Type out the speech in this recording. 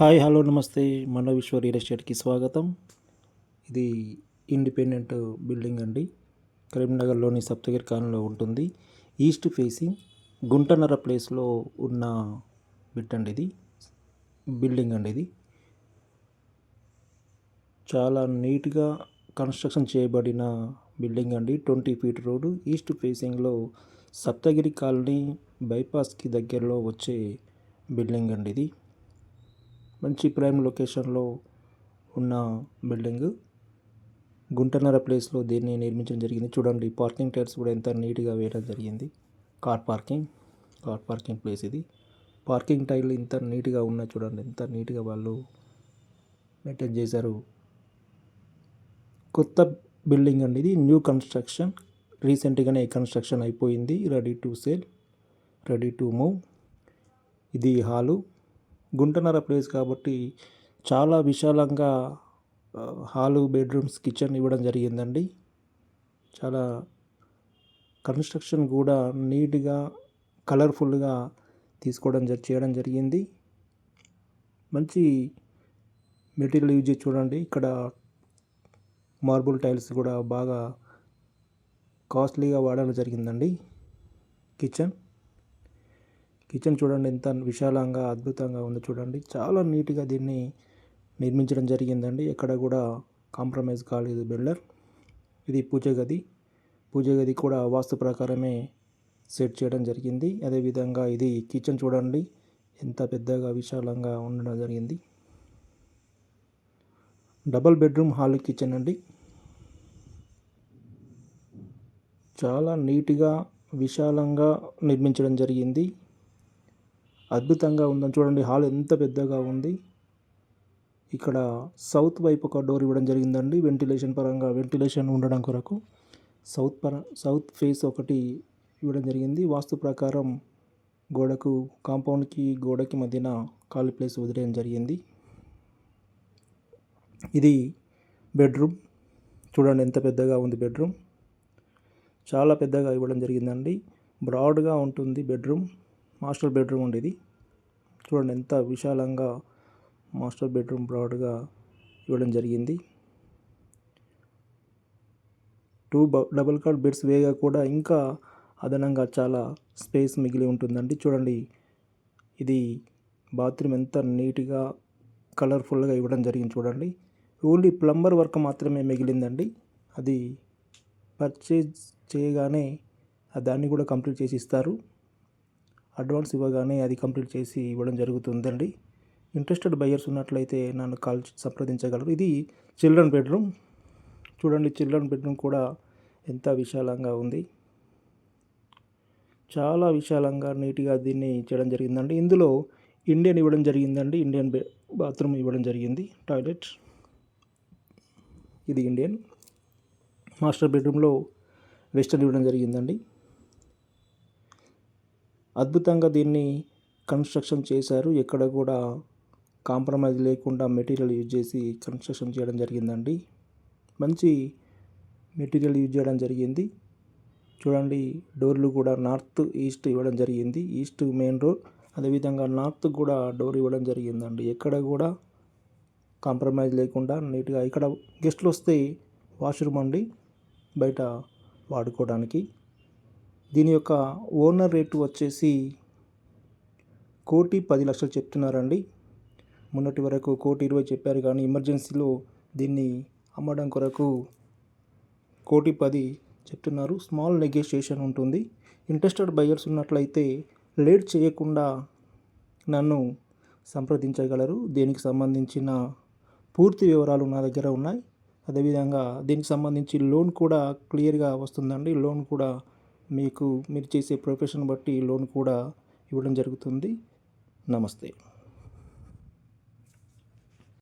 Hi hello నమస్తే మన విశ్వ రియల్ ఎస్టేట్కి స్వాగతం. ఇది ఇండిపెండెంట్ బిల్డింగ్ అండి. కరీంనగర్లోని సప్తగిరి కాలనీలో ఉంటుంది. ఈస్ట్ ఫేసింగ్ గుంటనర ప్లేస్లో ఉన్న బిట్ అండి. ఇది బిల్డింగ్ అండి. ఇది చాలా నీట్గా కన్స్ట్రక్షన్ చేయబడిన బిల్డింగ్ అండి. 20 ఫీట్ రోడ్డు ఈస్ట్ ఫేసింగ్లో సప్తగిరి కాలనీ బైపాస్కి దగ్గరలో వచ్చే బిల్డింగ్ అండి. ఇది మంచి ప్రైమ్ లొకేషన్లో ఉన్న బిల్డింగ్. గుంటనర ప్లేస్లో దీన్ని నిర్మించడం జరిగింది. చూడండి, పార్కింగ్ టైర్స్ కూడా ఎంత నీట్గా వేయడం జరిగింది. కార్ పార్కింగ్ ప్లేస్ ఇది. పార్కింగ్ టైర్లు ఇంత నీట్గా ఉన్నాయి. చూడండి ఎంత నీట్గా వాళ్ళు మెయింటైన్ చేశారు. కొత్త బిల్డింగ్ అండి. ఇది న్యూ కన్స్ట్రక్షన్. రీసెంట్గానే కన్స్ట్రక్షన్ అయిపోయింది. Ready to sale, ready to move. ఇది హాలు. గుంటనర ప్లేస్ కాబట్టి చాలా విశాలంగా హాలు, బెడ్రూమ్స్, కిచెన్ ఇవ్వడం జరిగిందండి. చాలా కన్స్ట్రక్షన్ కూడా నీట్గా కలర్ఫుల్గా చేయడం జరిగింది. మంచి మెటీరియల్ యూజ్ చేసి చూడండి. ఇక్కడ మార్బుల్ టైల్స్ కూడా బాగా కాస్ట్లీగా వాడడం జరిగిందండి. కిచెన్ చూడండి ఎంత విశాలంగా అద్భుతంగా ఉంది. చూడండి చాలా నీట్గా దీన్ని నిర్మించడం జరిగిందండి. ఎక్కడ కూడా కాంప్రమైజ్ కాలేదు బిల్డర్. ఇది పూజ గది కూడా వాస్తు ప్రకారమే సెట్ చేయడం జరిగింది. అదేవిధంగా ఇది కిచెన్ చూడండి ఎంత పెద్దగా విశాలంగా ఉండడం జరిగింది. డబల్ బెడ్రూమ్ హాల్ కిచెన్ అండి. చాలా నీట్గా విశాలంగా నిర్మించడం జరిగింది. అద్భుతంగా ఉందని చూడండి. హాల్ ఎంత పెద్దగా ఉంది. ఇక్కడ సౌత్ వైపు ఒక డోర్ ఇవ్వడం జరిగిందండి. వెంటిలేషన్ ఉండడం కొరకు సౌత్ ఫేస్ ఒకటి ఇవ్వడం జరిగింది. వాస్తు ప్రకారం గోడకి మధ్యన ఖాళీ ప్లేస్ వదిలేయడం జరిగింది. ఇది బెడ్రూమ్. చూడండి ఎంత పెద్దగా ఉంది బెడ్రూమ్. చాలా పెద్దగా ఇవ్వడం జరిగిందండి. బ్రాడ్గా ఉంటుంది బెడ్రూమ్. మాస్టర్ బెడ్రూమ్ అండి ఇది. చూడండి ఎంత విశాలంగా మాస్టర్ బెడ్రూమ్ బ్రాడ్గా ఇవ్వడం జరిగింది. 2 డబుల్ కాట్ బెడ్స్ వేగా కూడా ఇంకా అదనంగా చాలా స్పేస్ మిగిలి ఉంటుందండి. చూడండి ఇది బాత్రూమ్ ఎంత నీట్గా కలర్ఫుల్గా ఇవ్వడం జరిగింది. చూడండి ఓన్లీ ప్లంబర్ వర్క్ మాత్రమే మిగిలిందండి. అది పర్చేజ్ చేయగానే దాన్ని కూడా కంప్లీట్ చేసి ఇస్తారు. అడ్వాన్స్ ఇవ్వగానే అది కంప్లీట్ చేసి ఇవ్వడం జరుగుతుందండి. ఇంట్రెస్టెడ్ బయర్స్ ఉన్నట్లయితే నన్ను సంప్రదించగలరు. ఇది చిల్డ్రన్ బెడ్రూమ్. చూడండి చిల్డ్రన్ బెడ్రూమ్ కూడా ఎంత విశాలంగా ఉంది. చాలా విశాలంగా నీట్గా దీన్ని చేయడం జరిగిందండి. ఇందులో ఇండియన్ ఇవ్వడం జరిగిందండి. ఇండియన్ బాత్రూమ్ ఇవ్వడం జరిగింది. టాయిలెట్ ఇది ఇండియన్. మాస్టర్ బెడ్రూమ్లో వెస్టర్న్ ఇవ్వడం జరిగిందండి. అద్భుతంగా దీన్ని కన్స్ట్రక్షన్ చేశారు. ఎక్కడ కూడా కాంప్రమైజ్ లేకుండా మెటీరియల్ యూజ్ చేసి కన్స్ట్రక్షన్ చేయడం జరిగిందండి. మంచి మెటీరియల్ యూజ్ చేయడం జరిగింది. చూడండి డోర్లు కూడా నార్త్ ఈస్ట్ ఇవ్వడం జరిగింది. ఈస్ట్ మెయిన్ డోర్, అదేవిధంగా నార్త్ కూడా డోర్ ఇవ్వడం జరిగిందండి. ఎక్కడ కూడా కాంప్రమైజ్ లేకుండా నీట్గా. ఇక్కడ గెస్ట్లు వస్తే వాష్రూమ్ అండి, బయట వాడుకోవడానికి. దీని యొక్క ఓనర్ రేటు వచ్చేసి 1,10,00,000 చెప్తున్నారండి. మొన్నటి వరకు 1,20,00,000 చెప్పారు, కానీ ఎమర్జెన్సీలో దీన్ని అమ్మడం కొరకు 1,10,00,000 చెప్తున్నారు. స్మాల్ నెగోషియేషన్ ఉంటుంది. ఇంట్రెస్టెడ్ బయర్స్ ఉన్నట్లయితే లేట్ చేయకుండా నన్ను సంప్రదించగలరు. దీనికి సంబంధించిన పూర్తి వివరాలు నా దగ్గర ఉన్నాయి. అదేవిధంగా దీనికి సంబంధించి లోన్ కూడా క్లియర్గా వస్తుందండి. లోన్ కూడా మీరు చేసే ప్రొఫెషన్ బట్టి లోన్ కూడా ఇవ్వడం జరుగుతుంది. నమస్తే.